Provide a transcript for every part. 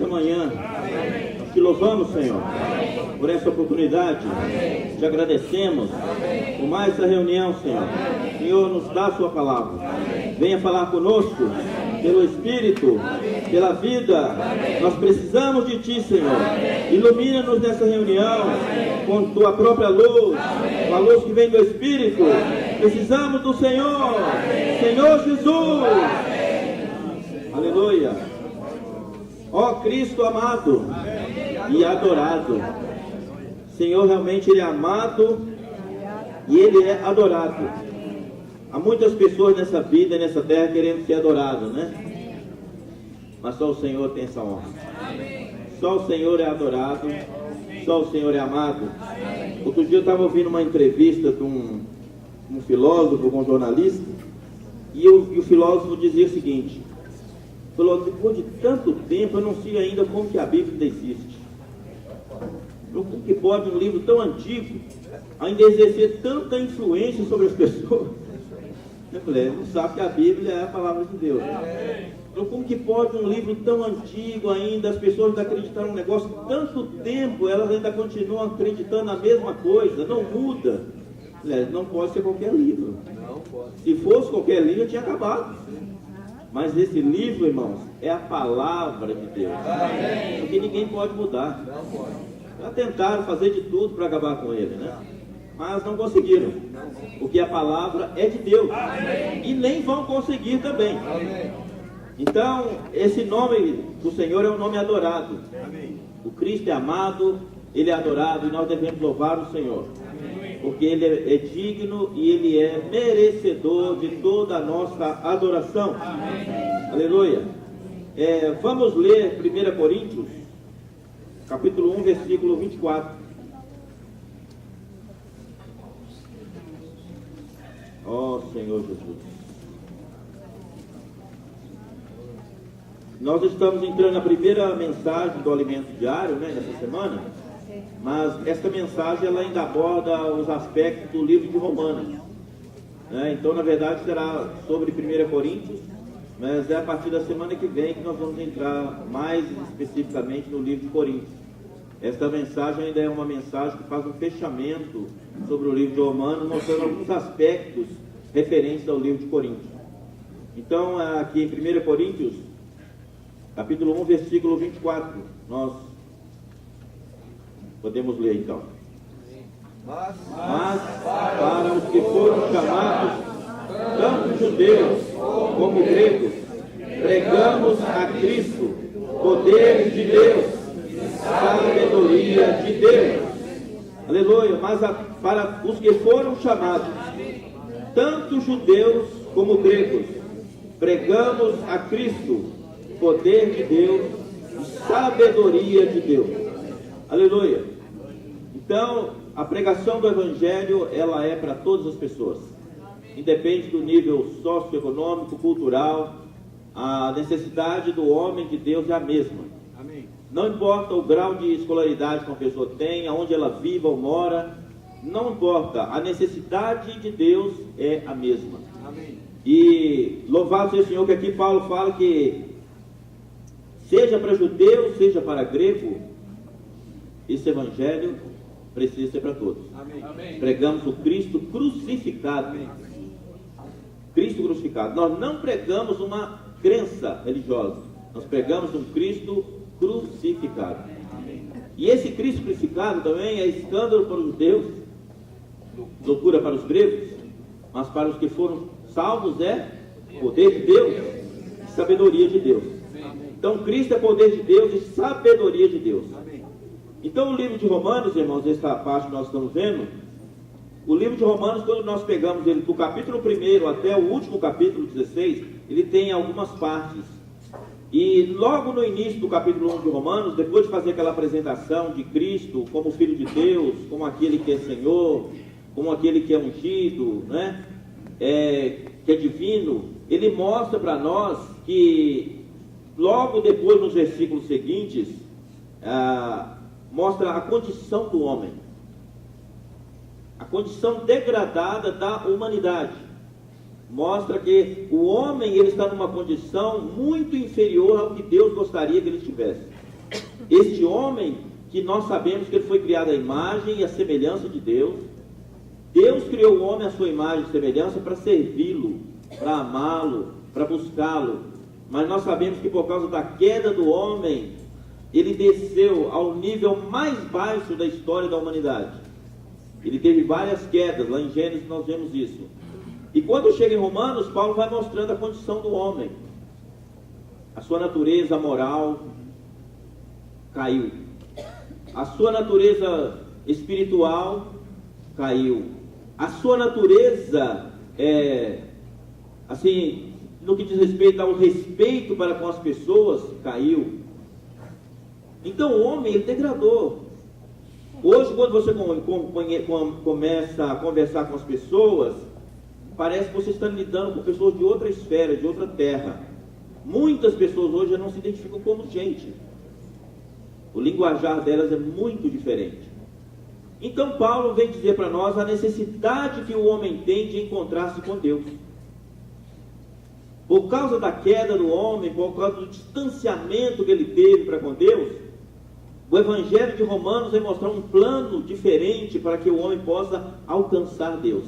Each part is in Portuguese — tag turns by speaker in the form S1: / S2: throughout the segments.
S1: nesta manhã. Nós te louvamos, Senhor, por essa oportunidade. Te agradecemos por mais essa reunião, Senhor. Senhor, nos dá a sua palavra. Venha falar conosco pelo Espírito, pela vida. Nós precisamos de Ti, Senhor. Ilumina-nos nessa reunião com Tua própria luz, com a luz que vem do Espírito. Precisamos do Senhor, Senhor Jesus. Aleluia. Ó Cristo amado e adorado. Senhor, realmente Ele é amado e Ele é adorado. Há muitas pessoas nessa vida, nessa terra, querendo ser adorado, né? Mas só o Senhor tem essa honra. Só o Senhor é adorado. Só o Senhor é amado. Outro dia eu estava ouvindo uma entrevista de um filósofo, um jornalista, e o filósofo dizia o seguinte: falou, depois de tanto tempo eu não sei ainda como que a Bíblia ainda existe. Como que pode um livro tão antigo ainda exercer tanta influência sobre as pessoas? Eu falei, não sabe que a Bíblia é a palavra de Deus. Então, como que pode um livro tão antigo ainda, as pessoas ainda acreditaram num negócio tanto tempo, elas ainda continuam acreditando na mesma coisa, não muda? Não pode ser qualquer livro. Se fosse qualquer livro, tinha acabado. Mas esse livro, irmãos, é a palavra de Deus. Porque ninguém pode mudar. Já tentaram fazer de tudo para acabar com ele, né? Mas não conseguiram. Porque a palavra é de Deus. E nem vão conseguir também. Então, esse nome do Senhor é um nome adorado. O Cristo é amado, Ele é adorado, e nós devemos louvar o Senhor. Porque Ele é digno e Ele é merecedor de toda a nossa adoração. Aleluia. Vamos ler 1 Coríntios, capítulo 1, versículo 24. Ó Senhor Jesus. Nós estamos entrando na primeira mensagem do alimento diário, né, nessa semana. Mas esta mensagem ela ainda aborda os aspectos do livro de Romanos, né? Então, na verdade, será sobre 1 Coríntios, mas é a partir da semana que vem que nós vamos entrar mais especificamente no livro de Coríntios. Esta mensagem ainda é uma mensagem que faz um fechamento sobre o livro de Romanos, mostrando alguns aspectos referentes ao livro de Coríntios. Então, aqui em 1 Coríntios, capítulo 1, versículo 24, nós podemos ler então. Mas para os que foram chamados, tanto judeus como gregos, pregamos a Cristo, poder de Deus, sabedoria de Deus. Aleluia. Mas para os que foram chamados, tanto judeus como gregos, pregamos a Cristo, poder de Deus, sabedoria de Deus. Aleluia. Então, a pregação do Evangelho, ela é para todas as pessoas. Independe do nível socioeconômico, cultural, a necessidade do homem de Deus é a mesma. Amém. Não importa o grau de escolaridade que uma pessoa tem, aonde ela viva ou mora, não importa, a necessidade de Deus é a mesma. Amém. E louvado seja o Senhor, que aqui Paulo fala que seja para judeu, seja para grego, esse Evangelho precisa ser para todos. Amém. Pregamos o Cristo crucificado. Amém. Cristo crucificado. Nós não pregamos uma crença religiosa. Nós pregamos um Cristo crucificado. Amém. E esse Cristo crucificado também é escândalo para os judeus, loucura para os gregos, mas para os que foram salvos é poder de Deus, sabedoria de Deus. Então Cristo é poder de Deus e sabedoria de Deus. Então o livro de Romanos, irmãos, essa parte que nós estamos vendo, o livro de Romanos, quando nós pegamos ele do capítulo 1 até o último capítulo 16, ele tem algumas partes. E logo no início do capítulo 1 de Romanos, depois de fazer aquela apresentação de Cristo como Filho de Deus, como aquele que é Senhor, como aquele que é ungido, né? Que é divino, ele mostra para nós que logo depois, nos versículos seguintes, mostra a condição do homem, a condição degradada da humanidade. Mostra que o homem ele está numa condição muito inferior ao que Deus gostaria que ele estivesse. Este homem que nós sabemos que ele foi criado à imagem e à semelhança de Deus. Deus criou o homem à sua imagem e semelhança para servi-lo, para amá-lo, para buscá-lo. Mas nós sabemos que por causa da queda do homem, ele desceu ao nível mais baixo da história da humanidade. Ele teve várias quedas, lá em Gênesis nós vemos isso. E quando chega em Romanos, Paulo vai mostrando a condição do homem. A sua natureza moral caiu. A sua natureza espiritual caiu. A sua natureza, assim, no que diz respeito ao respeito para com as pessoas, caiu. Então o homem, ele degradou. Hoje, quando você começa a conversar com as pessoas, parece que você está lidando com pessoas de outra esfera, de outra terra. Muitas pessoas hoje já não se identificam como gente. O linguajar delas é muito diferente. Então Paulo vem dizer para nós a necessidade que o homem tem de encontrar-se com Deus. Por causa da queda do homem, por causa do distanciamento que ele teve para com Deus, o Evangelho de Romanos vai mostrar um plano diferente para que o homem possa alcançar Deus.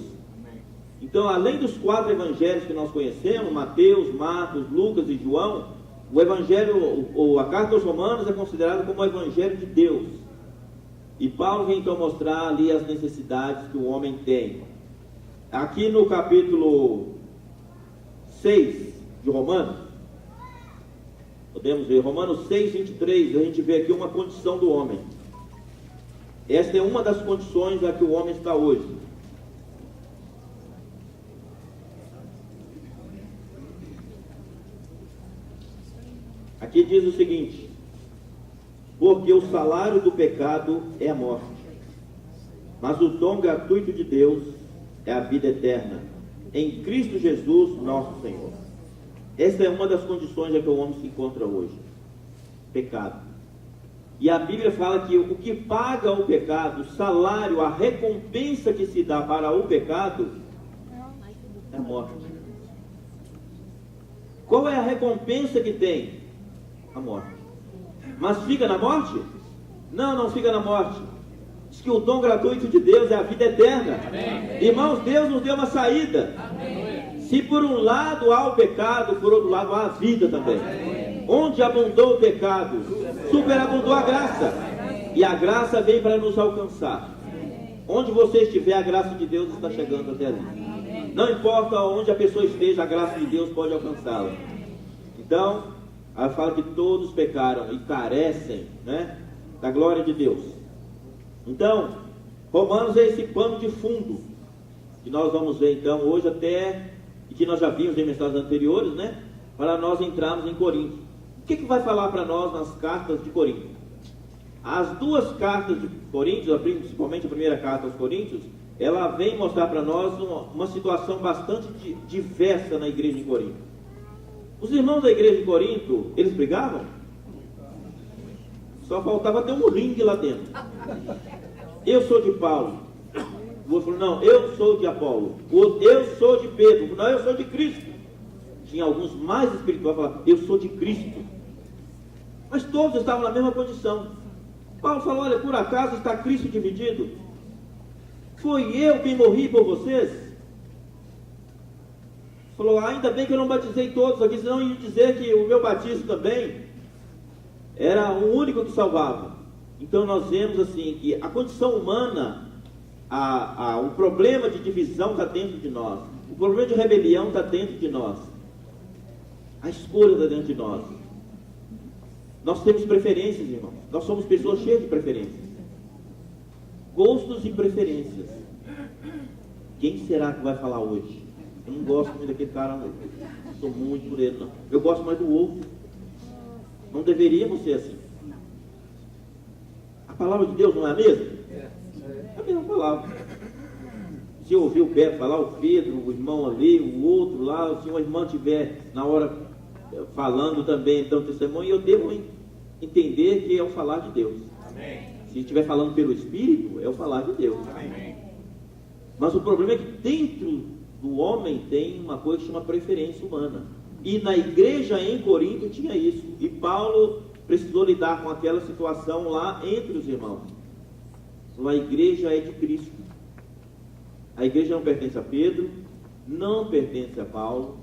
S1: Então, além dos 4 evangelhos que nós conhecemos, Mateus, Marcos, Lucas e João, o evangelho, ou a carta aos Romanos é considerada como o evangelho de Deus. E Paulo vem então mostrar ali as necessidades que o homem tem. Aqui no capítulo 6 de Romanos, podemos ver, Romanos 6, 23, a gente vê aqui uma condição do homem. Esta é uma das condições a que o homem está hoje. Aqui diz o seguinte: porque o salário do pecado é a morte, mas o dom gratuito de Deus é a vida eterna, em Cristo Jesus, nosso Senhor. Essa é uma das condições a que o homem se encontra hoje: pecado. E a Bíblia fala que o que paga o pecado, o salário, a recompensa que se dá para o pecado é a morte. Qual é a recompensa que tem? A morte. Mas fica na morte? Não, não fica na morte. Diz que o dom gratuito de Deus é a vida eterna. Amém. Irmãos, Deus nos deu uma saída. Amém. Se por um lado há o pecado, por outro lado há a vida também. Amém. Onde abundou o pecado, superabundou a graça. E a graça vem para nos alcançar. Onde você estiver, a graça de Deus está chegando até ali. Não importa onde a pessoa esteja, a graça de Deus pode alcançá-la. Então, aí fala que todos pecaram e carecem, né, da glória de Deus. Então, Romanos é esse pano de fundo que nós vamos ver então hoje até, e que nós já vimos em mensagens anteriores, né, para nós entrarmos em Corinto. O que vai falar para nós nas cartas de Corinto? As 2 cartas de Coríntios, principalmente a primeira carta aos Coríntios, ela vem mostrar para nós uma situação bastante diversa na igreja de Corinto. Os irmãos da igreja de Corinto, eles brigavam? Só faltava ter um ringue lá dentro. Eu sou de Paulo. O outro falou, não, eu sou de Apolo. O outro, eu sou de Pedro. Não, eu sou de Cristo. Tinha alguns mais espirituais que falavam, eu sou de Cristo. Mas todos estavam na mesma condição. Paulo falou, olha, por acaso está Cristo dividido? Foi eu quem morri por vocês? Falou, ainda bem que eu não batizei todos aqui, senão ia dizer que o meu batismo também era o único que salvava. Então nós vemos assim que a condição humana, o problema de divisão está dentro de nós, o problema de rebelião está dentro de nós, a escolha está dentro de nós. Nós temos preferências, irmãos, nós somos pessoas cheias de preferências, gostos e preferências. Quem será que vai falar hoje? Eu não gosto muito daquele cara, não sou muito por ele, não. Eu gosto mais do outro. Não deveríamos ser assim. A palavra de Deus não é a mesma? É a mesma palavra. Se eu ouvir o Beto falar, o Pedro, o irmão ali, o outro lá, se uma irmã estiver na hora falando também, então, testemunho, eu devo entender que é o falar de Deus. Amém. Se estiver falando pelo Espírito, é o falar de Deus. Amém. Mas o problema é que dentro do homem tem uma coisa que chama preferência humana. E na igreja em Corinto tinha isso. E Paulo precisou lidar com aquela situação lá entre os irmãos. A igreja é de Cristo. A igreja não pertence a Pedro, não pertence a Paulo,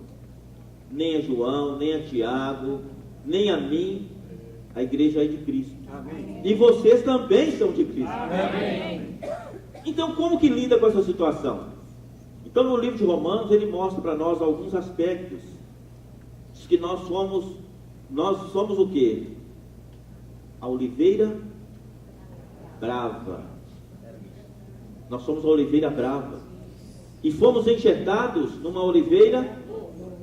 S1: nem a João, nem a Tiago, nem a mim. A igreja é de Cristo. Amém. E vocês também são de Cristo. Amém. Então, como que lida com essa situação? Então, no livro de Romanos, ele mostra para nós alguns aspectos. Diz que nós somos o quê? A oliveira brava. Nós somos a oliveira brava. E fomos enxertados numa oliveira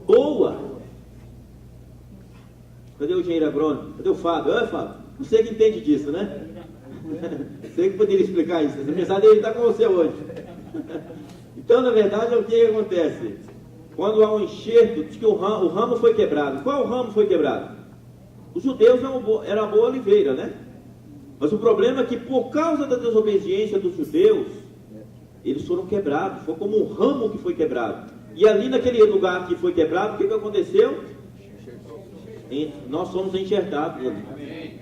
S1: boa. Cadê o engenheiro agrônomo? Cadê o Fábio? Oi, Fábio. Você que entende disso, né? Você que poderia explicar isso. Apesar dele estar com você hoje. Então, na verdade, o que acontece? Quando há um enxerto, diz que o ramo foi quebrado. Qual ramo foi quebrado? Os judeus eram a boa oliveira, né? Mas o problema é que, por causa da desobediência dos judeus, eles foram quebrados. Foi como um ramo que foi quebrado. E ali naquele lugar que foi quebrado, o que aconteceu? Nós somos enxertados ali.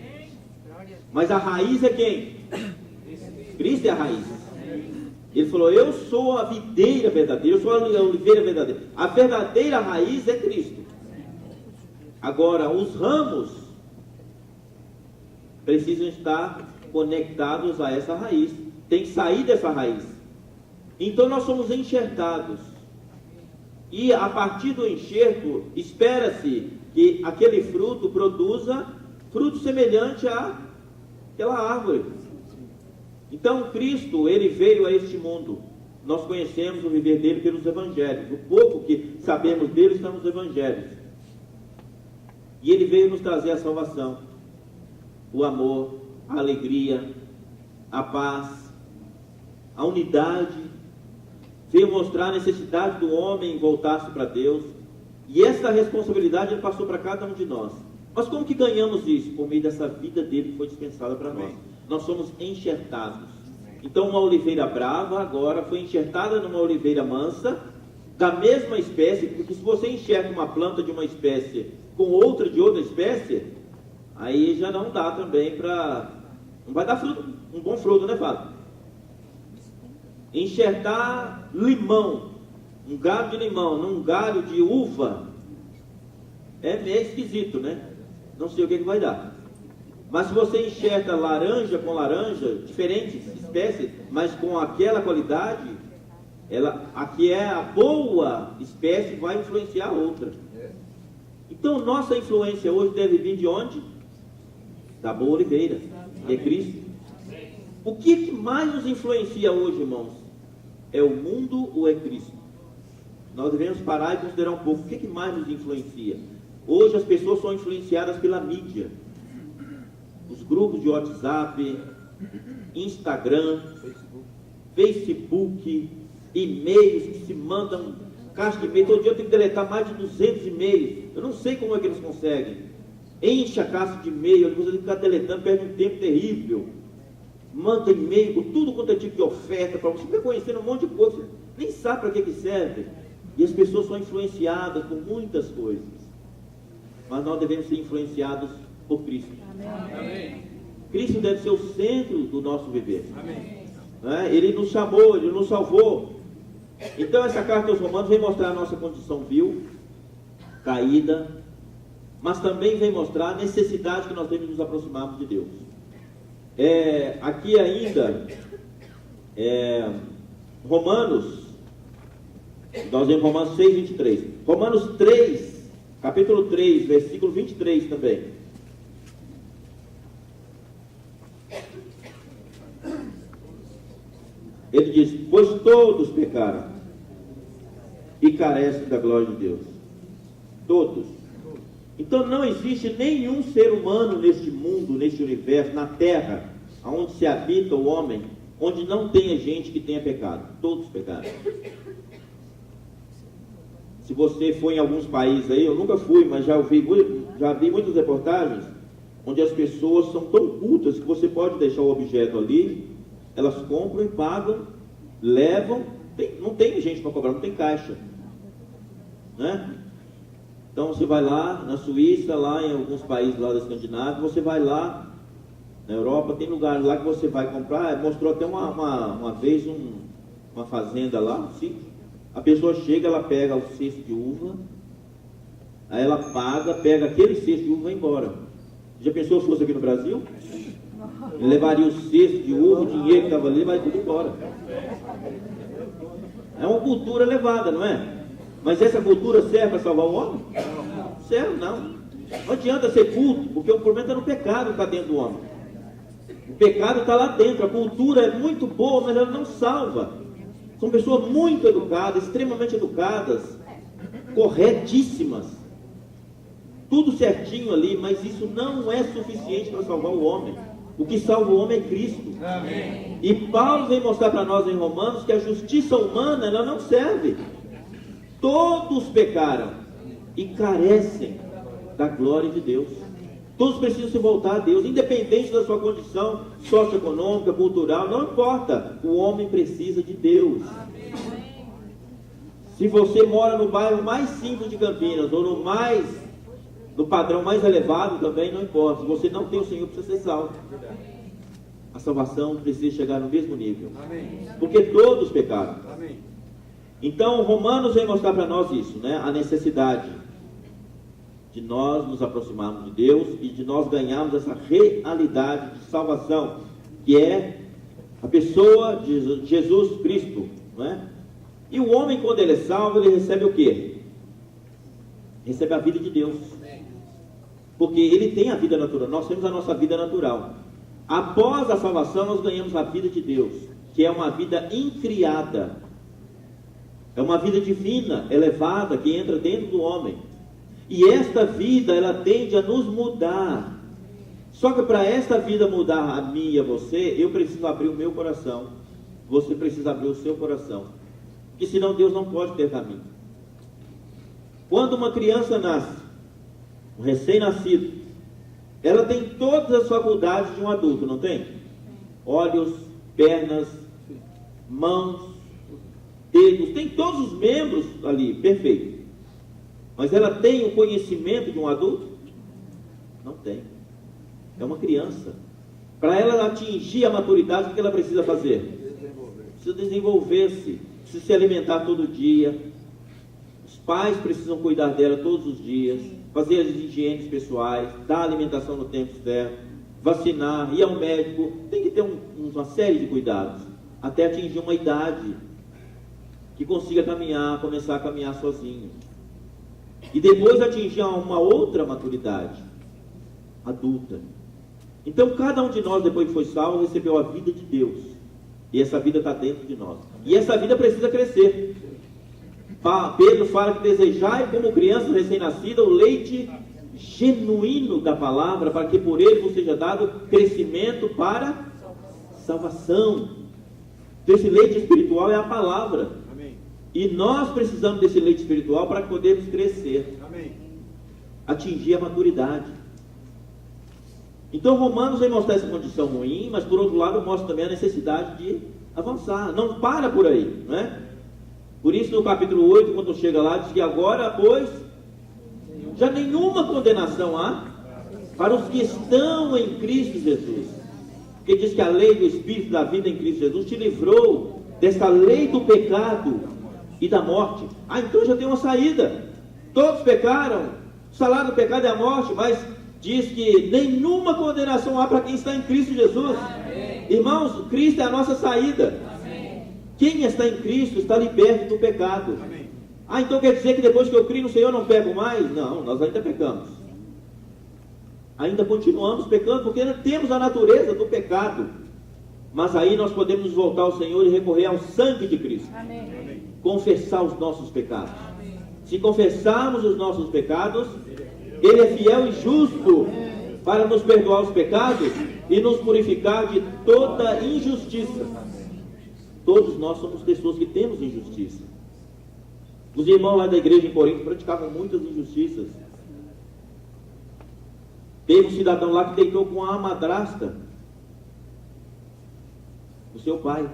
S1: Mas a raiz é quem? Cristo é a raiz. Ele falou, eu sou a videira verdadeira, eu sou a oliveira verdadeira. A verdadeira raiz é Cristo. Agora, os ramos precisam estar conectados a essa raiz. Tem que sair dessa raiz. Então nós somos enxertados. E a partir do enxerto, espera-se que aquele fruto produza fruto semelhante àquela árvore. Então Cristo, ele veio a este mundo. Nós conhecemos o viver dele pelos evangelhos. O pouco que sabemos dele está nos evangelhos. E ele veio nos trazer a salvação, o amor, a alegria, a paz, a unidade. Veio mostrar a necessidade do homem voltar-se para Deus. E essa responsabilidade ele passou para cada um de nós. Mas como que ganhamos isso? Por meio dessa vida dele que foi dispensada para nós. Nós somos enxertados. Então uma oliveira brava agora foi enxertada numa oliveira mansa, da mesma espécie, porque se você enxerta uma planta de uma espécie com outra de outra espécie, aí já não dá também para... Não vai dar fruto, um bom fruto, né, Fábio? Enxertar limão, um galho de limão num galho de uva, é meio esquisito, né? Não sei o que vai dar. Mas se você enxerta laranja com laranja, diferentes espécies, mas com aquela qualidade, aqui é a boa espécie, vai influenciar a outra. Então nossa influência hoje deve vir de onde? Da boa oliveira, que é Cristo. O que mais nos influencia hoje, irmãos? É o mundo ou é Cristo? Nós devemos parar e considerar um pouco o que mais nos influencia. Hoje as pessoas são influenciadas pela mídia. Os grupos de WhatsApp, Instagram, Facebook, e-mails que se mandam, caixa de e-mail. Todo dia eu tenho que deletar mais de 200 e-mails. Eu não sei como é que eles conseguem. Enche a caixa de e-mail, você tem que ficar deletando, perde um tempo terrível. Manda e-mail com tudo quanto é tipo de oferta para você. Fica conhecendo um monte de coisa, você nem sabe para que serve. E as pessoas são influenciadas por muitas coisas. Mas nós devemos ser influenciados por Cristo. Amém. Cristo deve ser o centro do nosso viver. Amém. Ele nos chamou, Ele nos salvou. Então essa carta aos Romanos vem mostrar a nossa condição vil, caída, mas também vem mostrar a necessidade que nós temos de nos aproximarmos de Deus. Aqui ainda, Romanos, nós vemos Romanos 6, 23. Romanos 3, capítulo 3, versículo 23 também. Ele diz, pois todos pecaram e carecem da glória de Deus. Todos. Então não existe nenhum ser humano neste mundo, neste universo, na terra, onde se habita o homem, onde não tenha gente que tenha pecado. Todos pecaram. Se você for em alguns países aí, eu nunca fui, mas já vi muitas reportagens, onde as pessoas são tão cultas que você pode deixar o objeto ali, elas compram e pagam, levam, não tem gente para cobrar, não tem caixa, né? Então você vai lá na Suíça, lá em alguns países lá da Escandinávia, você vai lá na Europa, tem lugares lá que você vai comprar. Mostrou até uma vez uma fazenda lá, sim. A pessoa chega, ela pega o cesto de uva, aí ela paga, pega aquele cesto de uva e vai embora. Já pensou se fosse aqui no Brasil? Ele levaria o cesto de uva, o dinheiro que estava ali, vai tudo embora. É uma cultura elevada, não é? Mas essa cultura serve para salvar o homem? Não serve, não. Não adianta ser culto, porque o problema está no pecado que está dentro do homem. O pecado está lá dentro. A cultura é muito boa, mas ela não salva. São pessoas muito educadas, extremamente educadas, corretíssimas. Tudo certinho ali, mas isso não é suficiente para salvar o homem. O que salva o homem é Cristo. Amém. E Paulo vem mostrar para nós em Romanos que a justiça humana ela não serve. Todos pecaram e carecem da glória de Deus. Todos precisam se voltar a Deus, independente da sua condição socioeconômica, cultural, não importa. O homem precisa de Deus. Se você mora no bairro mais simples de Campinas, ou no padrão mais elevado também, não importa. Se você não tem o Senhor, precisa ser salvo. A salvação precisa chegar no mesmo nível. Porque todos pecaram. Então, Romanos vem mostrar para nós isso, né? A necessidade de nós nos aproximarmos de Deus e de nós ganharmos essa realidade de salvação, que é a pessoa de Jesus Cristo, não é? E o homem, quando ele é salvo, ele recebe o quê? Recebe a vida de Deus. Porque ele tem a vida natural, nós temos a nossa vida natural. Após a salvação, nós ganhamos a vida de Deus, que é uma vida incriada. É uma vida divina, elevada, que entra dentro do homem. E esta vida, ela tende a nos mudar. Só que para esta vida mudar a mim e a você, eu preciso abrir o meu coração. Você precisa abrir o seu coração. Porque senão Deus não pode ter caminho. Quando uma criança nasce, um recém-nascido, ela tem todas as faculdades de um adulto, não tem? Olhos, pernas, mãos, dedos, tem todos os membros ali, perfeito. Mas ela tem o conhecimento de um adulto? Não tem. É uma criança. Para ela atingir a maturidade, o que ela precisa fazer? Precisa desenvolver-se, precisa se alimentar todo dia. Os pais precisam cuidar dela todos os dias, fazer as higienes pessoais, dar alimentação no tempo certo, vacinar, ir ao médico. Tem que ter uma série de cuidados, até atingir uma idade que consiga caminhar, começar a caminhar sozinho. E depois atingir uma outra maturidade adulta. Então cada um de nós, depois que foi salvo, recebeu a vida de Deus. E essa vida está dentro de nós. E essa vida precisa crescer. Pedro fala que desejai como criança recém-nascida o leite genuíno da palavra, para que por ele vos seja dado crescimento para salvação. Então esse leite espiritual é a palavra. E nós precisamos desse leite espiritual para podermos crescer. Amém. Atingir a maturidade. Então Romanos vem mostrar essa condição ruim, mas por outro lado mostra também a necessidade de avançar. Não para por aí, não é? Por isso no capítulo 8, quando chega lá, diz que agora, pois, já nenhuma condenação há para os que estão em Cristo Jesus. Porque diz que a lei do Espírito da vida em Cristo Jesus te livrou desta lei do pecado e da morte. Então já tem uma saída. Todos pecaram, o salário do pecado é a morte, mas diz que nenhuma condenação há para quem está em Cristo Jesus. Amém. Irmãos, Cristo é a nossa saída. Amém. Quem está em Cristo está liberto do pecado. Amém. Então quer dizer que depois que eu crio no Senhor eu não peco mais? Não, nós ainda pecamos. Ainda continuamos pecando porque temos a natureza do pecado. Mas aí nós podemos nos voltar ao Senhor e recorrer ao sangue de Cristo. Amém. Confessar os nossos pecados. Amém. Se confessarmos os nossos pecados, Ele é fiel e justo para nos perdoar os pecados e nos purificar de toda injustiça. Todos nós somos pessoas que temos injustiça. Os irmãos lá da igreja em Corinto praticavam muitas injustiças. Teve um cidadão lá que deitou com a madrasta do seu pai.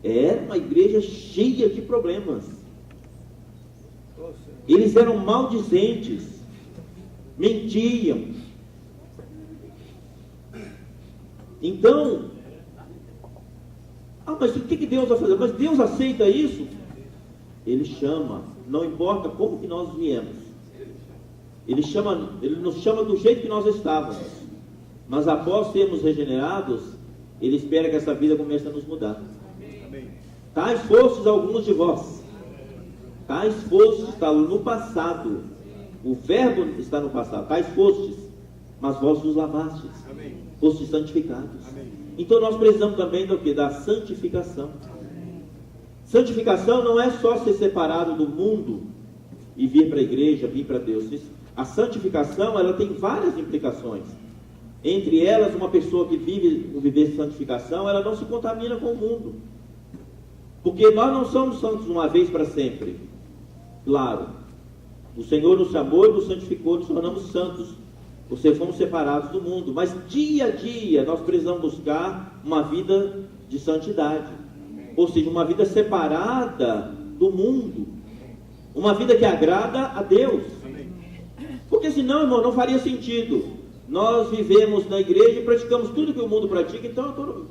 S1: Era uma igreja cheia de problemas. Eles eram maldizentes, mentiam. Então, mas o que Deus vai fazer? Mas Deus aceita isso? Ele chama, não importa como que nós viemos. Ele nos chama do jeito que nós estávamos. Mas após sermos regenerados, Ele espera que essa vida comece a nos mudar. Tais fostes alguns de vós. Tais fostes está no passado. O verbo está no passado. Tais fostes, mas vós os lavastes. Fostes santificados. Então nós precisamos também do quê? Da santificação. Santificação não é só ser separado do mundo e vir para a igreja, vir para Deus. A santificação, ela tem várias implicações. Entre elas, uma pessoa que vive o viver de santificação, ela não se contamina com o mundo. Porque nós não somos santos uma vez para sempre. Claro, o Senhor nos chamou e nos santificou, nos tornamos santos. Você fomos separados do mundo, mas dia a dia nós precisamos buscar uma vida de santidade, ou seja, uma vida separada do mundo, uma vida que agrada a Deus. Porque senão, irmão, não faria sentido. Nós vivemos na igreja e praticamos tudo que o mundo pratica, então eu estou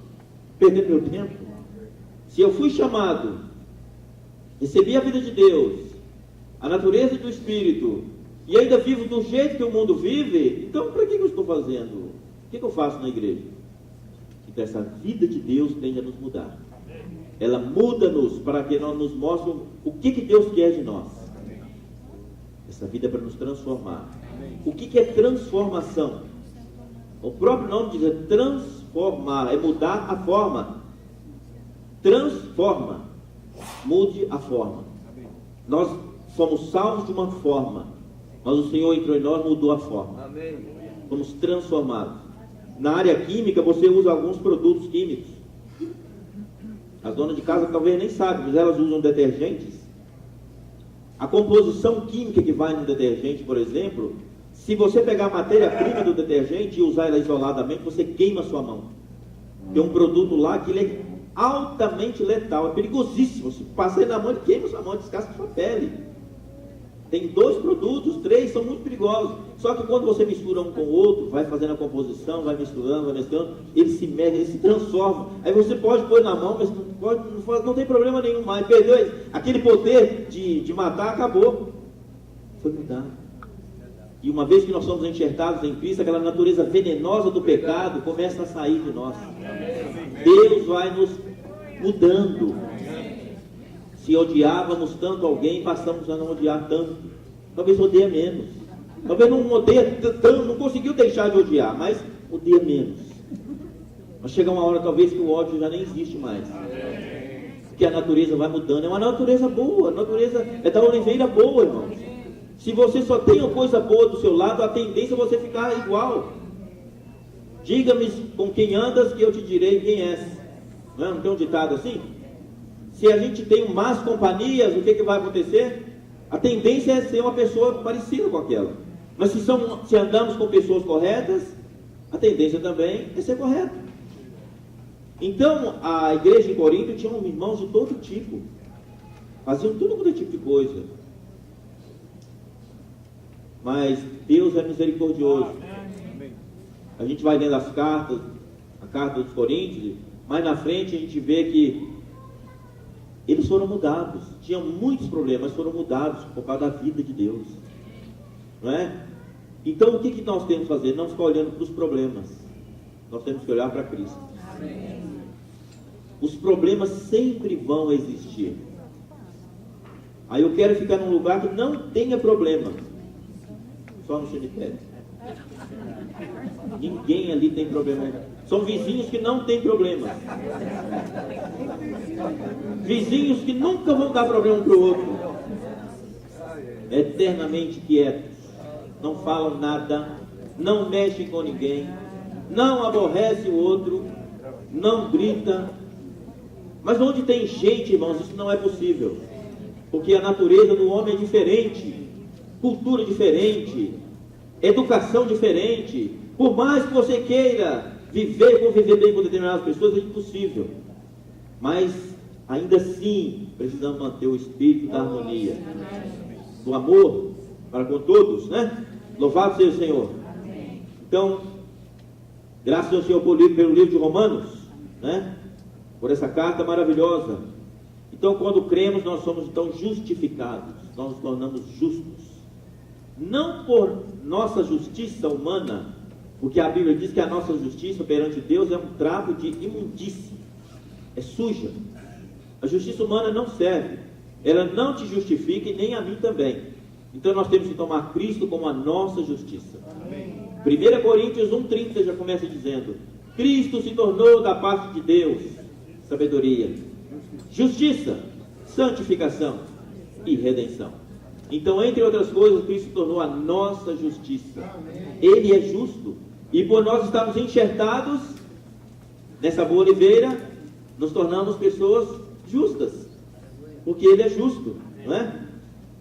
S1: perdendo meu tempo. Se eu fui chamado, recebi a vida de Deus, a natureza do Espírito, e ainda vivo do jeito que o mundo vive, então para que eu estou fazendo? O que eu faço na igreja? Então essa vida de Deus tende a nos mudar. Ela muda-nos para que nós nos mostrem o que Deus quer de nós. Essa vida é para nos transformar. O que é transformação? O próprio nome diz, é transformar, é mudar a forma. Transforma, mude a forma. Nós somos salvos de uma forma, mas o Senhor entrou em nós, mudou a forma. Amém. Fomos transformados. Na área química, você usa alguns produtos químicos. As donas de casa talvez nem sabem, mas elas usam detergentes. A composição química que vai no detergente, por exemplo, se você pegar a matéria-prima do detergente e usar ela isoladamente, você queima a sua mão. Tem um produto lá que ele é altamente letal, é perigosíssimo. Se passar na mão, ele queima a sua mão, descasca a sua pele. Tem 2 produtos, 3, são muito perigosos. Só que quando você mistura um com o outro, vai fazendo a composição, vai misturando, ele se mexe, ele se transforma. Aí você pode pôr na mão, mas não tem problema nenhum mais. Perdeu aquele poder de matar, acabou. Foi mudado. E uma vez que nós somos enxertados em Cristo, aquela natureza venenosa do pecado começa a sair de nós. Deus vai nos mudando. Se odiávamos tanto alguém, passamos a não odiar tanto. Talvez odeia menos. Talvez não odeia tanto, não conseguiu deixar de odiar, mas odeia menos. Mas chega uma hora talvez que o ódio já nem existe mais. Porque a natureza vai mudando. É uma natureza boa, a natureza é da oliveira boa, irmãos. Se você só tem uma coisa boa do seu lado, a tendência é você ficar igual. Diga-me com quem andas que eu te direi quem és. Não tem um ditado assim? Se a gente tem más companhias, o que vai acontecer? A tendência é ser uma pessoa parecida com aquela. Mas se andamos com pessoas corretas, a tendência também é ser correta. Então, a igreja em Corinto tinha irmãos de todo tipo. Faziam tudo quanto tipo de coisa. Mas Deus é misericordioso. A gente vai lendo as cartas, a carta dos Coríntios, mais na frente a gente vê que eles foram mudados, tinham muitos problemas, mas foram mudados por causa da vida de Deus, não é? Então o que nós temos que fazer? Não ficar olhando para os problemas, nós temos que olhar para Cristo. Os problemas sempre vão existir. Aí eu quero ficar num lugar que não tenha problema, só no cemitério. Ninguém ali tem problema. São vizinhos que não têm problema. Vizinhos que nunca vão dar problema um para o outro. Eternamente quietos. Não falam nada. Não mexem com ninguém. Não aborrecem o outro. Não grita. Mas onde tem gente, irmãos, isso não é possível. Porque a natureza do homem é diferente. Cultura diferente. Educação diferente. Por mais que você queira conviver bem com determinadas pessoas, é impossível. Mas ainda assim precisamos manter o espírito da harmonia. do amor para com todos, né? Louvado seja o Senhor. Então, graças ao Senhor pelo livro de Romanos, né? Por essa carta maravilhosa. Então, quando cremos, nós somos então justificados, nós nos tornamos justos. Não por nossa justiça humana, porque a Bíblia diz que a nossa justiça perante Deus é um trapo de imundície, é suja. A justiça humana não serve, ela não te justifica e nem a mim também. Então nós temos que tomar Cristo como a nossa justiça. 1 Coríntios 1,30 já começa dizendo: Cristo se tornou da parte de Deus sabedoria, justiça, santificação e redenção. Então, entre outras coisas, Cristo se tornou a nossa justiça. Ele é justo, e por nós estarmos enxertados nessa boa oliveira, nos tornamos pessoas justas, porque Ele é justo, não é?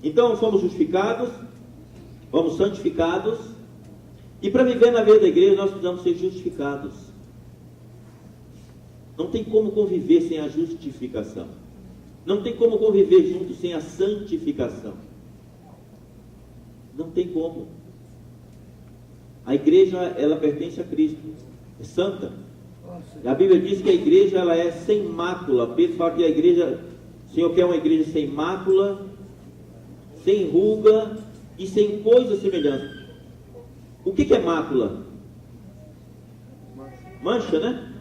S1: Então fomos justificados, fomos santificados, e para viver na vida da igreja nós precisamos ser justificados. Não tem como conviver sem a justificação, não tem como conviver junto sem a santificação, não tem como. A igreja, ela pertence a Cristo, é santa. A Bíblia diz que a igreja, ela é sem mácula. Pedro fala que a igreja, o Senhor quer uma igreja sem mácula, sem ruga e sem coisa semelhante. O que é mácula? Mancha, né?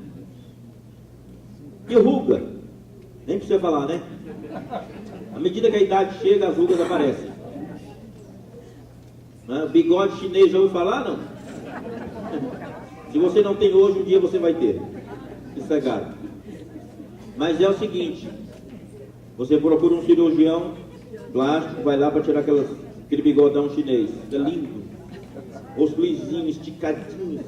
S1: E ruga? Nem precisa falar, né? À medida que a idade chega, as rugas aparecem. Bigode chinês, já ouviu falar, não? Se você não tem hoje, um dia você vai ter. Sossegado. Mas é o seguinte: você procura um cirurgião plástico, vai lá para tirar aquele bigodão chinês. É lindo. Os blizinhos esticadinhos.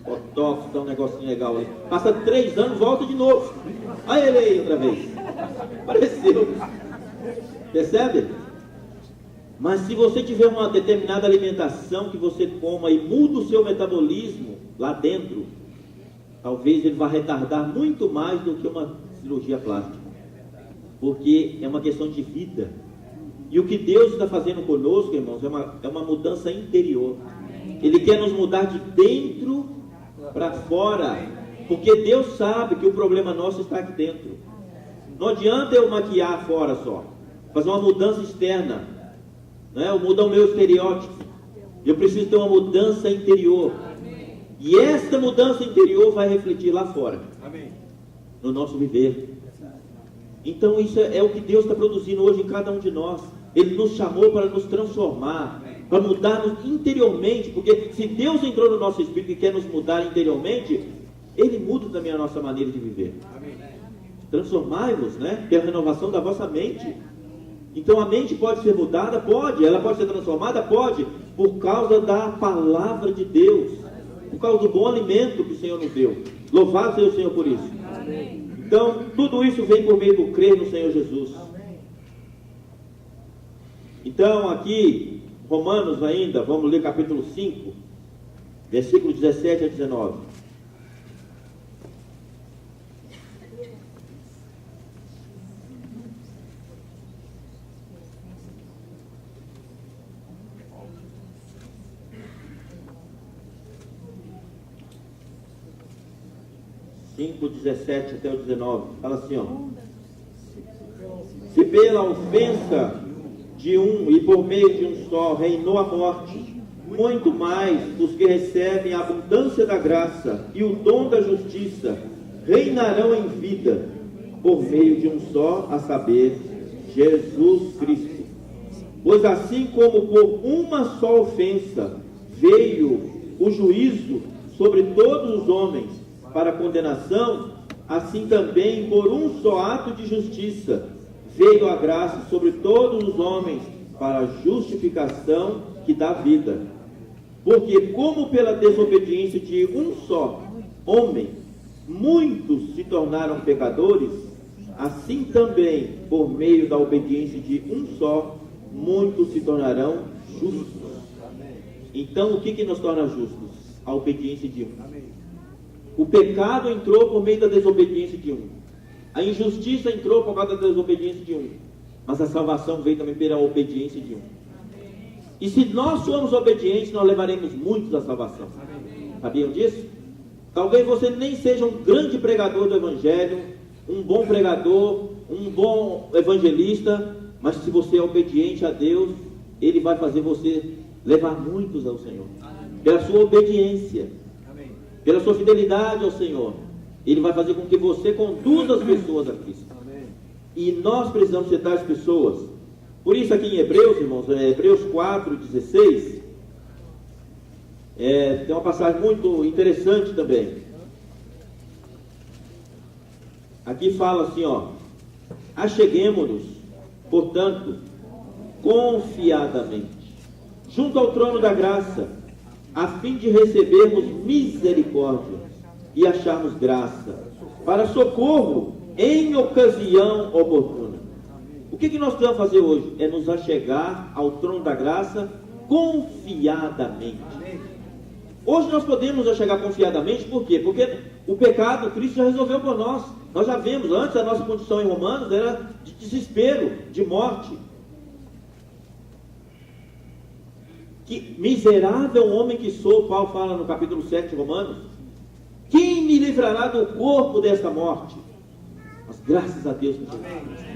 S1: Botox, dá um negocinho legal aí. Passa 3 anos, volta de novo. Aí ele aí outra vez. Apareceu. Percebe? Mas se você tiver uma determinada alimentação que você coma e muda o seu metabolismo lá dentro, talvez ele vá retardar muito mais do que uma cirurgia plástica, porque é uma questão de vida. E o que Deus está fazendo conosco, irmãos, é uma mudança interior. Ele quer nos mudar de dentro para fora, porque Deus sabe que o problema nosso está aqui dentro. Não adianta eu maquiar fora só, fazer uma mudança externa, né? Eu mudar o meu estereótipo. Eu preciso ter uma mudança interior. E esta mudança interior vai refletir lá fora, no nosso viver. Então isso é o que Deus está produzindo hoje em cada um de nós. Ele nos chamou para nos transformar, para mudar-nos interiormente, porque se Deus entrou no nosso espírito e quer nos mudar interiormente, Ele muda também a nossa maneira de viver. Transformai-vos, né? Pela renovação da vossa mente. Então a mente pode ser mudada? Pode. Ela pode ser transformada? Pode. Por causa da palavra de Deus, por causa do bom alimento que o Senhor nos deu. Louvado seja o Senhor por isso. Então tudo isso vem por meio do crer no Senhor Jesus. Então aqui, Romanos ainda, vamos ler capítulo 5, versículo 17 a 19. Do 17 até o 19, fala assim, ó: se pela ofensa de um e por meio de um só reinou a morte, muito mais os que recebem a abundância da graça e o dom da justiça reinarão em vida por meio de um só, a saber, Jesus Cristo. Pois assim como por uma só ofensa veio o juízo sobre todos os homens para condenação, assim também por um só ato de justiça veio a graça sobre todos os homens para a justificação que dá vida. Porque como pela desobediência de um só homem muitos se tornaram pecadores, assim também por meio da obediência de um só muitos se tornarão justos. Então o que nos torna justos? A obediência de um. O pecado entrou por meio da desobediência de um. A injustiça entrou por causa da desobediência de um. Mas a salvação veio também pela obediência de um. E se nós formos obedientes, nós levaremos muitos à salvação. Sabiam disso? Talvez você nem seja um grande pregador do Evangelho, um bom pregador, um bom evangelista, mas se você é obediente a Deus, Ele vai fazer você levar muitos ao Senhor. Pela sua obediência, pela sua fidelidade ao Senhor, Ele vai fazer com que você conduza as pessoas a Cristo. E nós precisamos ser tais pessoas. Por isso aqui em Hebreus, irmãos, Hebreus 4:16, tem uma passagem muito interessante também. Aqui fala assim, acheguemo-nos, portanto, confiadamente, junto ao trono da graça, a fim de recebermos misericórdia e acharmos graça, para socorro em ocasião oportuna. O que nós precisamos fazer hoje? É nos achegar ao trono da graça confiadamente. Hoje nós podemos nos achegar confiadamente, por quê? Porque o pecado, Cristo já resolveu por nós. Nós já vimos, antes a nossa condição em Romanos era de desespero, de morte. Que miserável homem que sou, Paulo fala no capítulo 7 de Romanos. Quem me livrará do corpo desta morte? Mas graças a Deus por Jesus.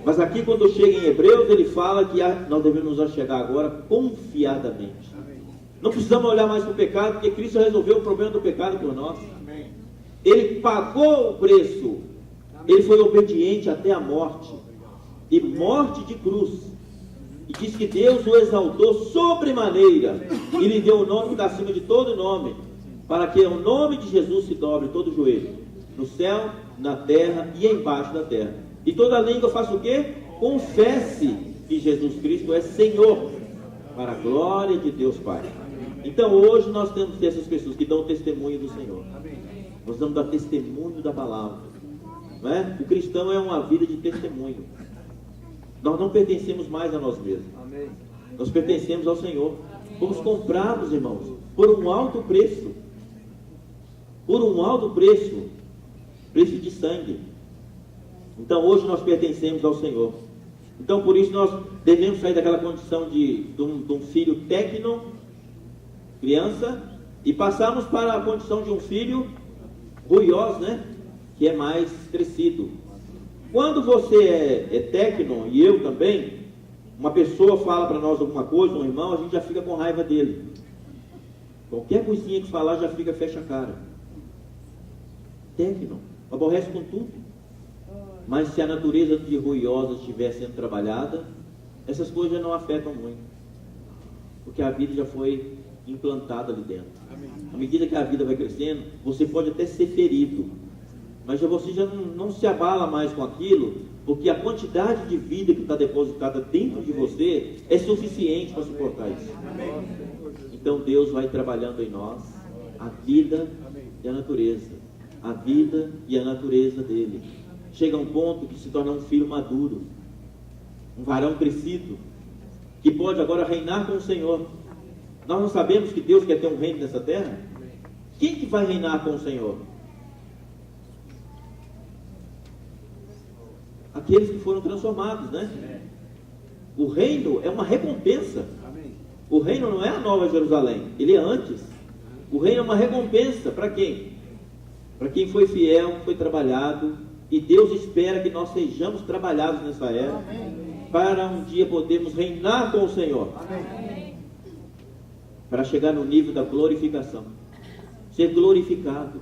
S1: Mas aqui quando chega em Hebreus, ele fala que nós devemos nos achegar agora confiadamente. Não precisamos olhar mais para o pecado, porque Cristo resolveu o problema do pecado por nós. Ele pagou o preço. Ele foi obediente até a morte. E morte de cruz. E diz que Deus o exaltou sobremaneira. E lhe deu o nome que está acima de todo nome. Para que o nome de Jesus se dobre todo o joelho. No céu, na terra e embaixo da terra. E toda língua faça o quê? Confesse que Jesus Cristo é Senhor. Para a glória de Deus Pai. Então hoje nós temos que ter essas pessoas que dão testemunho do Senhor. Nós vamos dar testemunho da palavra, não é? O cristão é uma vida de testemunho. Nós não pertencemos mais a nós mesmos. Nós pertencemos ao Senhor. Fomos comprados, irmãos, por um alto preço. Por um alto preço. Preço de sangue. Então hoje nós pertencemos ao Senhor. Então por isso nós devemos sair daquela condição de um filho tecno, criança, e passarmos para a condição de um filho ruios, né? Que é mais crescido. Quando você é tecno, e eu também, uma pessoa fala para nós alguma coisa, um irmão, a gente já fica com raiva dele. Qualquer coisinha que falar já fica, fecha a cara. Tecno, aborrece com tudo. Mas se a natureza de ruiosa estiver sendo trabalhada, essas coisas já não afetam muito. Porque a vida já foi implantada ali dentro. À medida que a vida vai crescendo, você pode até ser ferido, mas você já não se abala mais com aquilo, porque a quantidade de vida que está depositada dentro de você é suficiente para suportar isso. Então Deus vai trabalhando em nós a vida e a natureza. A vida e a natureza dele. Chega a um ponto que se torna um filho maduro, um varão crescido, que pode agora reinar com o Senhor. Nós não sabemos que Deus quer ter um reino nessa terra? Quem que vai reinar com o Senhor? Aqueles que foram transformados, né? O reino é uma recompensa. O reino não é a Nova Jerusalém, ele é antes. O reino é uma recompensa para quem? Para quem foi fiel, foi trabalhado. E Deus espera que nós sejamos trabalhados nessa era, para um dia podermos reinar com o Senhor. Para chegar no nível da glorificação. Ser glorificado.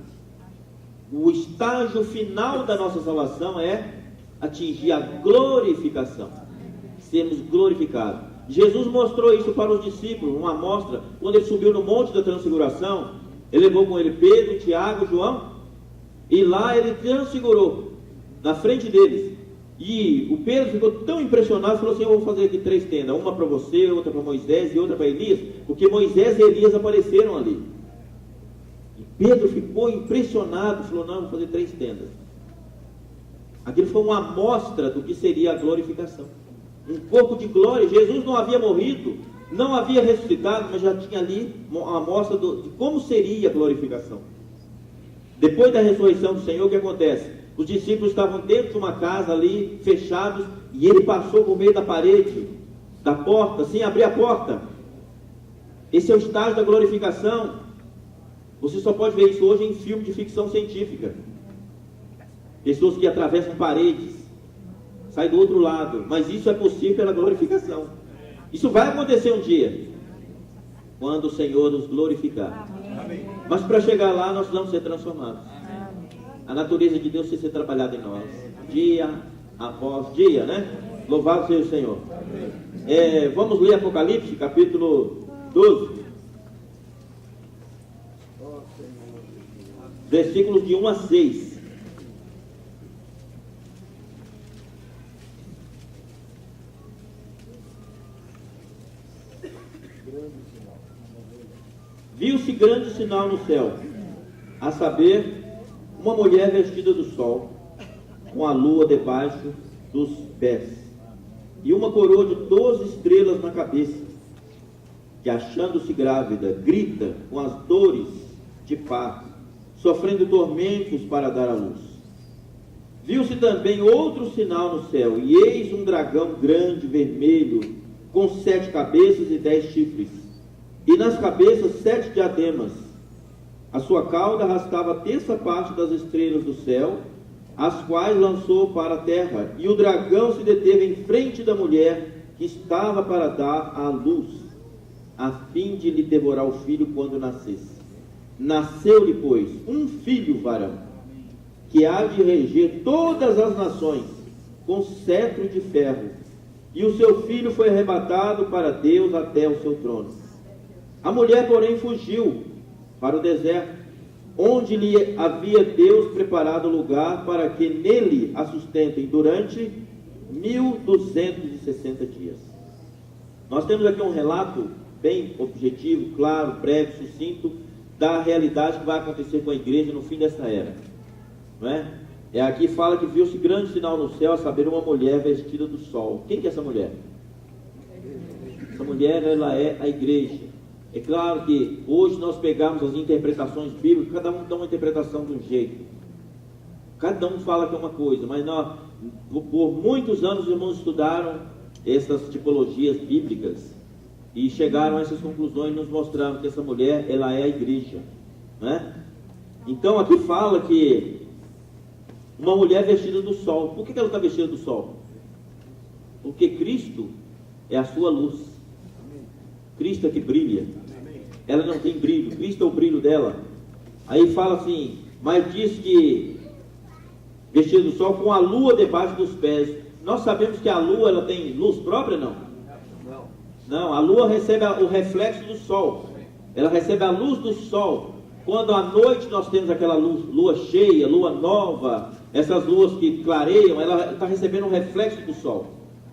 S1: O estágio final da nossa salvação é atingir a glorificação. Sermos glorificados. Jesus mostrou isso para os discípulos, uma amostra, quando ele subiu no monte da transfiguração. Ele levou com ele Pedro, Tiago, João, e lá ele transfigurou na frente deles. E o Pedro ficou tão impressionado, falou assim: eu vou fazer aqui 3 tendas, uma para você, outra para Moisés e outra para Elias, porque Moisés e Elias apareceram ali. E Pedro ficou impressionado, falou: não, eu vou fazer 3 tendas. Aquilo foi uma amostra do que seria a glorificação. Um corpo de glória. Jesus não havia morrido, não havia ressuscitado, mas já tinha ali uma amostra de como seria a glorificação. Depois da ressurreição do Senhor, o que acontece? Os discípulos estavam dentro de uma casa ali, fechados, e ele passou por meio da parede, da porta, sem abrir a porta, Esse é o estágio da glorificação. Você só pode ver isso hoje em filme de ficção científica. Pessoas que atravessam paredes, saem do outro lado. Mas isso é possível pela glorificação. Isso vai acontecer um dia, quando o Senhor nos glorificar. Amém. Mas para chegar lá, nós vamos ser transformados. A natureza de Deus precisa ser trabalhada em nós, dia após dia, né? Louvado seja o Senhor. Vamos ler Apocalipse, capítulo 12. Versículos de 1 a 6. Viu-se grande sinal no céu, a saber, uma mulher vestida do sol, com a lua debaixo dos pés, e uma coroa de 12 estrelas na cabeça, que, achando-se grávida, grita com as dores de parto, sofrendo tormentos para dar à luz. Viu-se também outro sinal no céu, e eis um dragão grande, vermelho, com 7 cabeças e 10 chifres, e nas cabeças 7 diademas. A sua cauda arrastava a terça parte das estrelas do céu, as quais lançou para a terra, e o dragão se deteve em frente da mulher que estava para dar à luz, a fim de lhe devorar o filho quando nascesse. Nasceu-lhe, pois, um filho varão, que há de reger todas as nações com cetro de ferro, e o seu filho foi arrebatado para Deus até o seu trono. A mulher, porém, fugiu para o deserto, onde lhe havia Deus preparado lugar para que nele a sustentem durante 1260 dias. Nós temos aqui um relato bem objetivo, claro, breve, sucinto, da realidade que vai acontecer com a igreja no fim dessa era, não é? Aqui fala que viu-se grande sinal no céu, a saber, uma mulher vestida do sol. Quem que é essa mulher? Essa mulher, ela é a igreja. É claro que hoje nós pegamos as interpretações bíblicas, cada um dá uma interpretação de um jeito, cada um fala que é uma coisa, mas nós, por muitos anos os irmãos estudaram essas tipologias bíblicas e chegaram a essas conclusões, nos mostrando que essa mulher, ela é a igreja, né? Então aqui fala que uma mulher vestida do sol. Por que ela está vestida do sol? Porque Cristo é a sua luz. Cristo é que brilha. Ela não tem brilho, Cristo é o brilho dela. Aí fala assim, mas diz que vestido do sol com a lua debaixo dos pés. Nós sabemos que a lua, ela tem luz própria, não? Não, a lua recebe o reflexo do sol. Ela recebe a luz do sol. Quando à noite nós temos aquela luz, lua cheia, lua nova, essas luas que clareiam, ela está recebendo o reflexo do sol.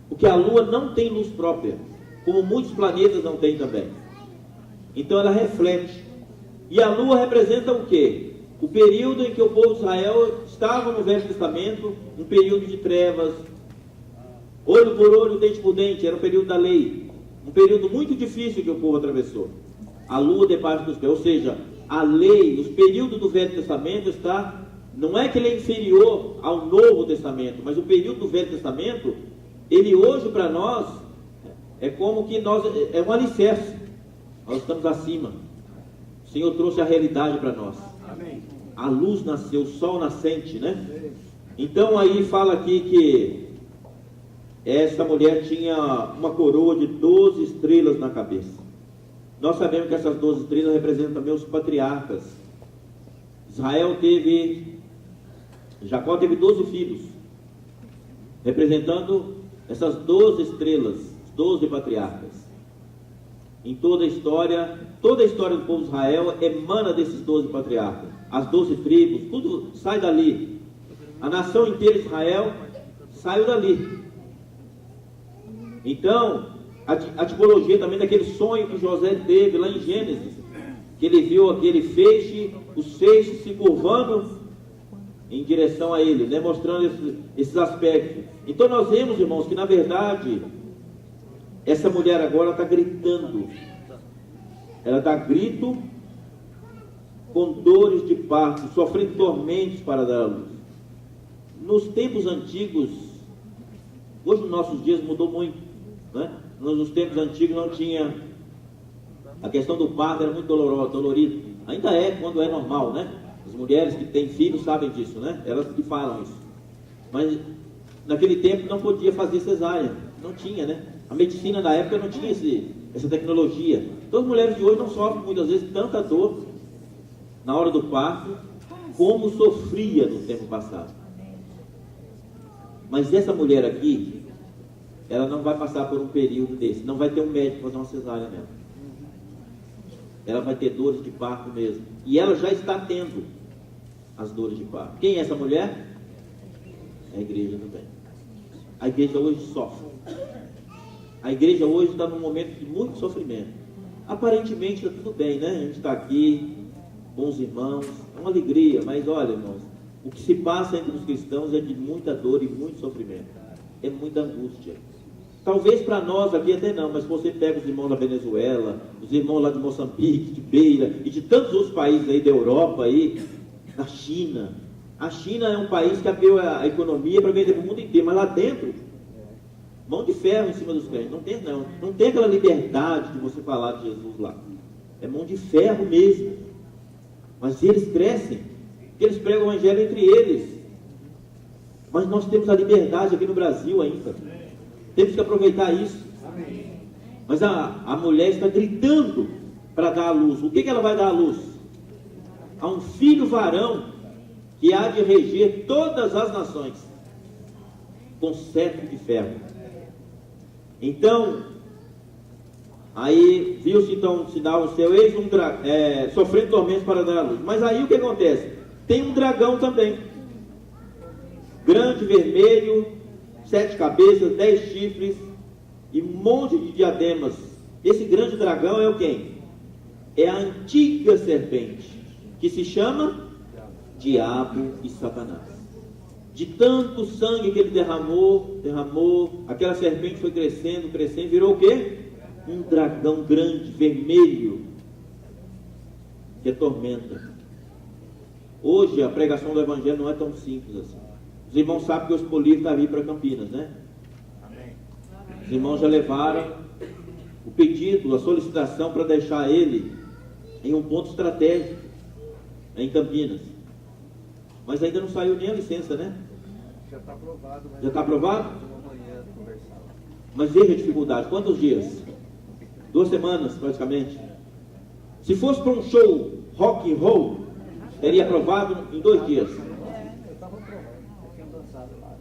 S1: Porque a lua não tem luz própria, como muitos planetas não têm também. Então ela reflete. E a lua representa o quê? O período em que o povo de Israel estava no Velho Testamento, um período de trevas, olho por olho, dente por dente, era o período da lei. Um período muito difícil que o povo atravessou. A lua debaixo dos pés, ou seja, a lei, os períodos do Velho Testamento não é que ele é inferior ao Novo Testamento, mas o período do Velho Testamento, ele hoje para nós é como que é um alicerce. Nós estamos acima. O Senhor trouxe a realidade para nós. Amém. A luz nasceu, o sol nascente, né? Então aí fala aqui que essa mulher tinha uma coroa de 12 estrelas na cabeça. Nós sabemos que essas 12 estrelas representam também os patriarcas. Jacó teve 12 filhos, representando essas 12 estrelas, 12 patriarcas. Em toda a história do povo de Israel emana desses 12 patriarcas. As 12 tribos, tudo sai dali. A nação inteira de Israel saiu dali. Então, a tipologia também daquele sonho que José teve lá em Gênesis, que ele viu aquele feixe, os feixes se curvando em direção a ele, né, mostrando esses aspectos. Então nós vemos, irmãos, que na verdade essa mulher agora está gritando. Ela dá grito com dores de parto, sofrendo tormentos para dar à luz. Nos tempos antigos, hoje nos nossos dias mudou muito, né? Nos tempos antigos não tinha A questão do parto era muito dolorido. Ainda é quando é normal, né? As mulheres que têm filhos sabem disso, né? Elas que falam isso. Mas naquele tempo não podia fazer cesárea. Não tinha, né? A medicina na época não tinha essa tecnologia. Então as mulheres de hoje não sofrem muitas vezes tanta dor na hora do parto como sofria no tempo passado. Mas essa mulher aqui, ela não vai passar por um período desse. Não vai ter um médico fazer uma cesárea nela. Ela vai ter dores de parto mesmo. E ela já está tendo as dores de parto. Quem é essa mulher? É a igreja também. A igreja hoje sofre. A igreja hoje está num momento de muito sofrimento. Aparentemente está tudo bem, né? A gente está aqui, bons irmãos, é uma alegria. Mas olha, irmãos, o que se passa entre os cristãos é de muita dor e muito sofrimento. É muita angústia. Talvez para nós aqui até não, mas se você pega os irmãos da Venezuela, os irmãos lá de Moçambique, de Beira e de tantos outros países aí da Europa, aí, da China. A China é um país que abriu a economia para vender para o mundo inteiro, mas lá dentro, mão de ferro em cima dos crentes. Não tem aquela liberdade de você falar de Jesus lá. É mão de ferro mesmo. Mas eles crescem, porque eles pregam o evangelho entre eles. Mas nós temos a liberdade aqui no Brasil ainda. Temos que aproveitar isso. Mas a mulher está gritando para dar à luz. O que ela vai dar à luz? A um filho varão que há de reger todas as nações com cetro de ferro. Então, aí viu-se então um sinal no céu, eis sofrendo tormentos para dar à luz. Mas aí o que acontece? Tem um dragão também, grande, vermelho, 7 cabeças, 10 chifres e um monte de diademas. Esse grande dragão é o quem? É a antiga serpente, que se chama Diabo e Satanás. De tanto sangue que ele derramou, aquela serpente foi crescendo, virou o quê? Um dragão grande, vermelho, que atormenta. Hoje a pregação do evangelho não é tão simples assim. Os irmãos sabem que o Expolivo está vindo para Campinas, né? Amém. Os irmãos já levaram o pedido, a solicitação para deixar ele em um ponto estratégico, em Campinas. Mas ainda não saiu nem a licença, né? Já está aprovado. Já está aprovado? Mas veja a dificuldade. Quantos dias? 2 semanas, praticamente. Se fosse para um show rock and roll, teria aprovado em 2 dias.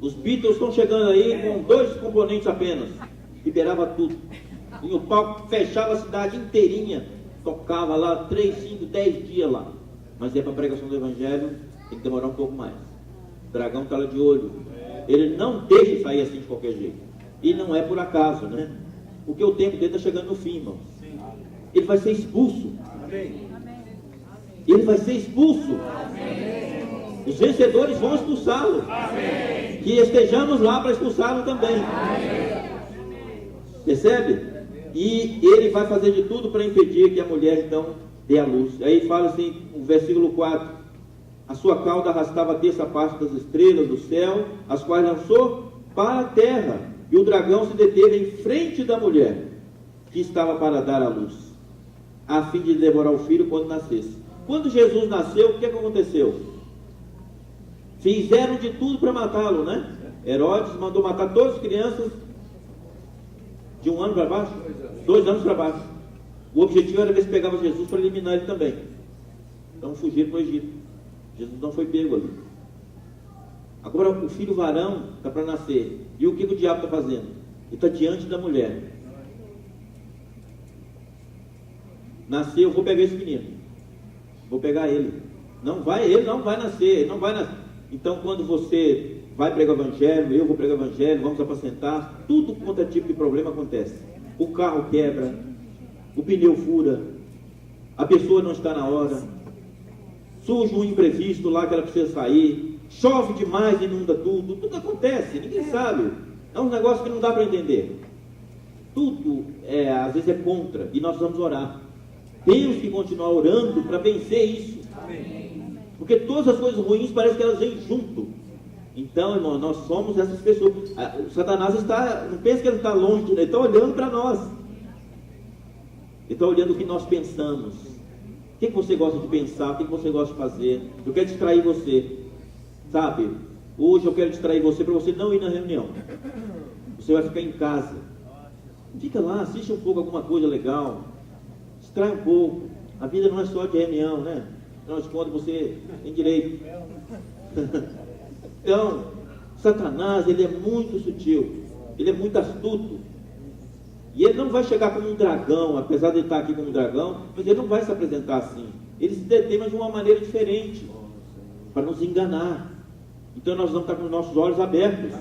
S1: Os Beatles estão chegando aí com 2 componentes apenas. Liberava tudo. E o palco fechava a cidade inteirinha. Tocava lá 3, 5, 10 dias lá. Mas é para a pregação do evangelho, tem que demorar um pouco mais. O dragão está lá de olho. Ele não deixa sair assim de qualquer jeito. E não é por acaso, né? Porque o tempo dele está chegando no fim, irmão. Ele vai ser expulso. Ele vai ser expulso. Os vencedores vão expulsá-lo. Que estejamos lá para expulsá-lo também. Percebe? E ele vai fazer de tudo para impedir que a mulher então dê a luz. Aí fala assim, o versículo 4: a sua cauda arrastava a terça parte das estrelas do céu, as quais lançou para a terra, e o dragão se deteve em frente da mulher que estava para dar a luz, a fim de devorar o filho quando nascesse. Quando Jesus nasceu, o que aconteceu? Fizeram de tudo para matá-lo, né? Herodes mandou matar todas as crianças de 1 ano para baixo, 2 anos para baixo. O objetivo era ver se pegava Jesus para eliminar ele também. Então fugiram para o Egito. Jesus não foi pego ali. Agora o filho varão está para nascer. E o que o diabo está fazendo? Ele está diante da mulher. Nasceu, vou pegar esse menino. Vou pegar ele. Ele não vai nascer. Então quando você vai pregar o evangelho, eu vou pregar o evangelho, vamos apacentar, tudo quanto é tipo de problema acontece. O carro quebra, o pneu fura, a pessoa não está na hora, surge um imprevisto lá que ela precisa sair, chove demais, inunda tudo acontece, ninguém sabe. É um negócio que não dá para entender. Tudo às vezes é contra, e nós vamos orar. Temos que continuar orando para vencer isso. Porque todas as coisas ruins parece que elas vêm junto. Então, irmão, nós somos essas pessoas. O Satanás não pensa que ele está longe, ele está olhando para nós. Ele está olhando o que nós pensamos. O que você gosta de pensar? O que você gosta de fazer? Eu quero distrair você. Sabe? Hoje eu quero distrair você para você não ir na reunião. Você vai ficar em casa. Fica lá, assiste um pouco alguma coisa legal. Distrai um pouco. A vida não é só de reunião, né? Afinal de contas, você tem direito. Então, Satanás, ele é muito sutil. Ele é muito astuto. E ele não vai chegar como um dragão, apesar de ele estar aqui como um dragão, mas ele não vai se apresentar assim. Ele se detém, mas de uma maneira diferente, para nos enganar. Então nós vamos estar com os nossos olhos abertos.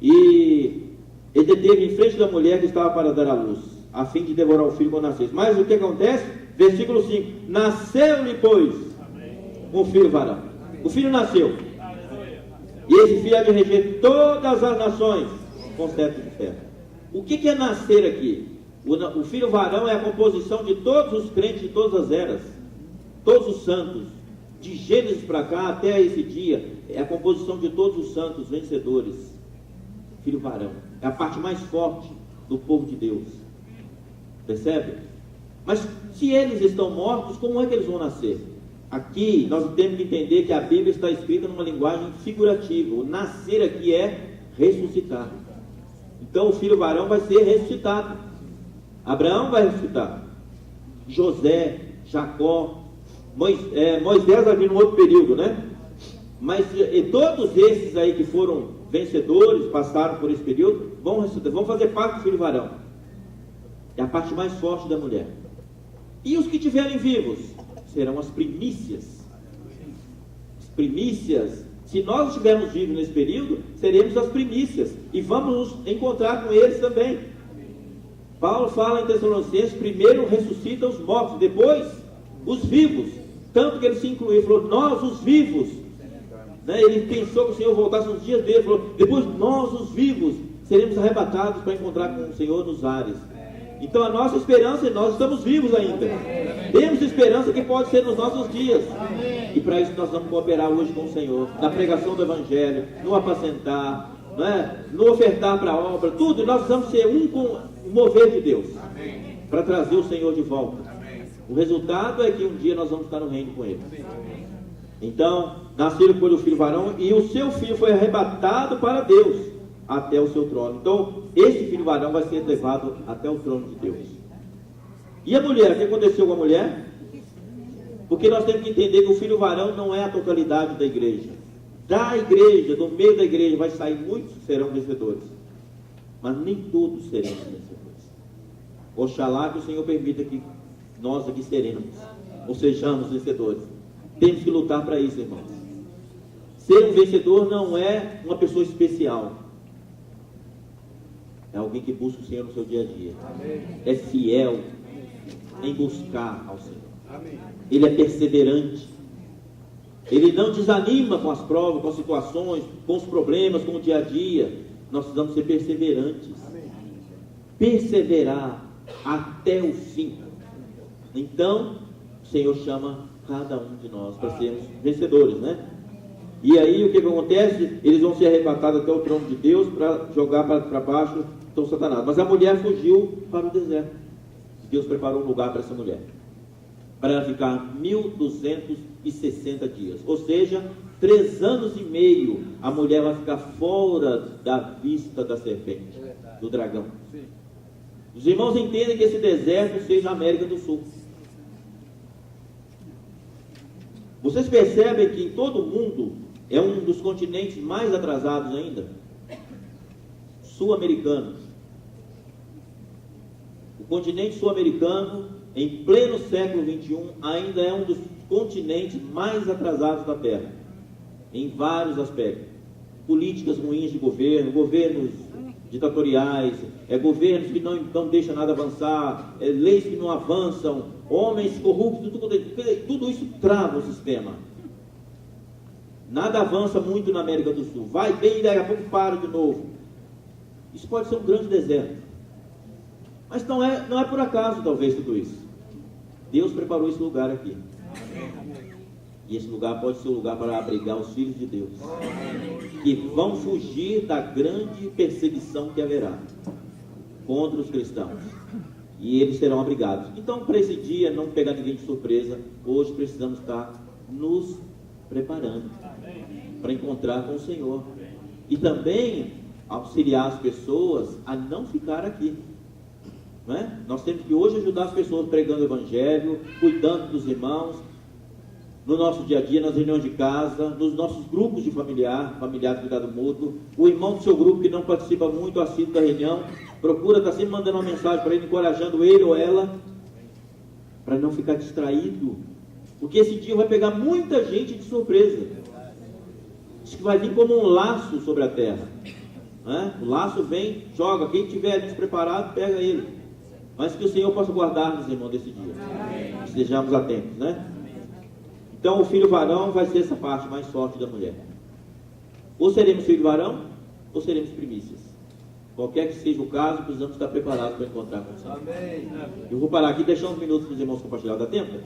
S1: E ele deteve em frente da mulher que estava para dar à luz, a fim de devorar o filho quando nascesse. Mas o que acontece? Versículo 5: nasceu-lhe, pois, um filho varão. O filho nasceu. E esse filho há de reger todas as nações com cetro de ferro. O que é nascer aqui? O filho varão é a composição de todos os crentes de todas as eras, todos os santos, de Gênesis para cá até esse dia, é a composição de todos os santos vencedores. Filho varão é a parte mais forte do povo de Deus. Percebe? Mas se eles estão mortos, como é que eles vão nascer? Aqui nós temos que entender que a Bíblia está escrita numa linguagem figurativa. O nascer aqui é ressuscitar. Então o filho varão vai ser ressuscitado. Abraão vai ressuscitar. José, Jacó, Moisés vai vir num outro período, né? Mas todos esses aí que foram vencedores, passaram por esse período, vão ressuscitar, vão fazer parte do filho varão. É a parte mais forte da mulher. E os que estiverem vivos serão as primícias. As primícias. Se nós estivermos vivos nesse período, seremos as primícias. E vamos nos encontrar com eles também. Paulo fala em Tessalonicenses: primeiro ressuscita os mortos, depois os vivos. Tanto que ele se incluiu, ele falou: nós os vivos. Né? Ele pensou que o Senhor voltasse nos dias dele, ele falou: depois nós os vivos seremos arrebatados para encontrar com o Senhor nos ares. Então a nossa esperança, nós estamos vivos ainda. Temos esperança que pode ser nos nossos dias. E para isso nós vamos cooperar hoje com o Senhor, na pregação do Evangelho, no apacentar, né? No ofertar para a obra, tudo. Nós vamos ser um com o mover de Deus, para trazer o Senhor de volta. O resultado é que um dia nós vamos estar no reino com Ele. Então, nasceram por o filho varão, e o seu filho foi arrebatado para Deus, até o seu trono. Então, esse filho varão vai ser levado até o trono de Deus. E a mulher, o que aconteceu com a mulher? Porque nós temos que entender que o filho varão não é a totalidade da igreja. Da igreja, do meio da igreja, vai sair muitos que serão vencedores, mas nem todos seremos vencedores. Oxalá que o Senhor permita que nós aqui seremos, ou sejamos vencedores. Temos que lutar para isso, irmãos. Ser um vencedor não é uma pessoa especial. É alguém que busca o Senhor no seu dia a dia. Amém. É fiel em buscar ao Senhor. Amém. Ele é perseverante. Ele não desanima com as provas, com as situações, com os problemas, com o dia a dia. Nós precisamos ser perseverantes. Amém. Perseverar até o fim. Então, o Senhor chama cada um de nós para sermos vencedores, né? E aí o que acontece? Eles vão ser arrebatados até o trono de Deus para jogar para baixo então Satanás. Mas a mulher fugiu para o deserto. Deus preparou um lugar para essa mulher, para ela ficar 1260 dias, ou seja, 3 anos e meio a mulher vai ficar fora da vista da serpente, do dragão. Os irmãos entendem que esse deserto seja a América do Sul. Vocês percebem que em todo o mundo é um dos continentes mais atrasados ainda? Sul-americano. O continente sul-americano, em pleno século XXI, ainda é um dos continentes mais atrasados da Terra, em vários aspectos. Políticas ruins de governo, governos ditatoriais, governos que não deixam nada avançar, leis que não avançam, homens corruptos, tudo isso trava o sistema. Nada avança muito na América do Sul. Vai bem e daqui a pouco para de novo. Isso pode ser um grande deserto. Mas não é por acaso, talvez, tudo isso. Deus preparou esse lugar aqui. E esse lugar pode ser um lugar para abrigar os filhos de Deus, que vão fugir da grande perseguição que haverá contra os cristãos. e eles serão abrigados. Então, para esse dia, não pegar ninguém de surpresa, hoje precisamos estar nos preparando para encontrar com o Senhor. E também auxiliar as pessoas a não ficar aqui. Não é? Nós temos que hoje ajudar as pessoas pregando o Evangelho, cuidando dos irmãos, no nosso dia a dia, nas reuniões de casa, nos nossos grupos de familiares de cuidado mútuo. O irmão do seu grupo que não participa muito assíduo da reunião, procura estar sempre mandando uma mensagem para ele, encorajando ele ou ela, para não ficar distraído, porque esse dia vai pegar muita gente de surpresa. Diz que vai vir como um laço sobre a terra, né? O laço vem, joga, quem tiver despreparado, pega ele. Mas que o Senhor possa guardar-nos, irmão, desse dia. Que estejamos atentos, né? Então o filho varão vai ser essa parte mais forte da mulher. Ou seremos filho varão, ou seremos primícias. Qualquer que seja o caso, precisamos estar preparados para encontrar com o Senhor. Eu vou parar aqui e deixar uns minutos para os irmãos compartilhar. Dá tempo?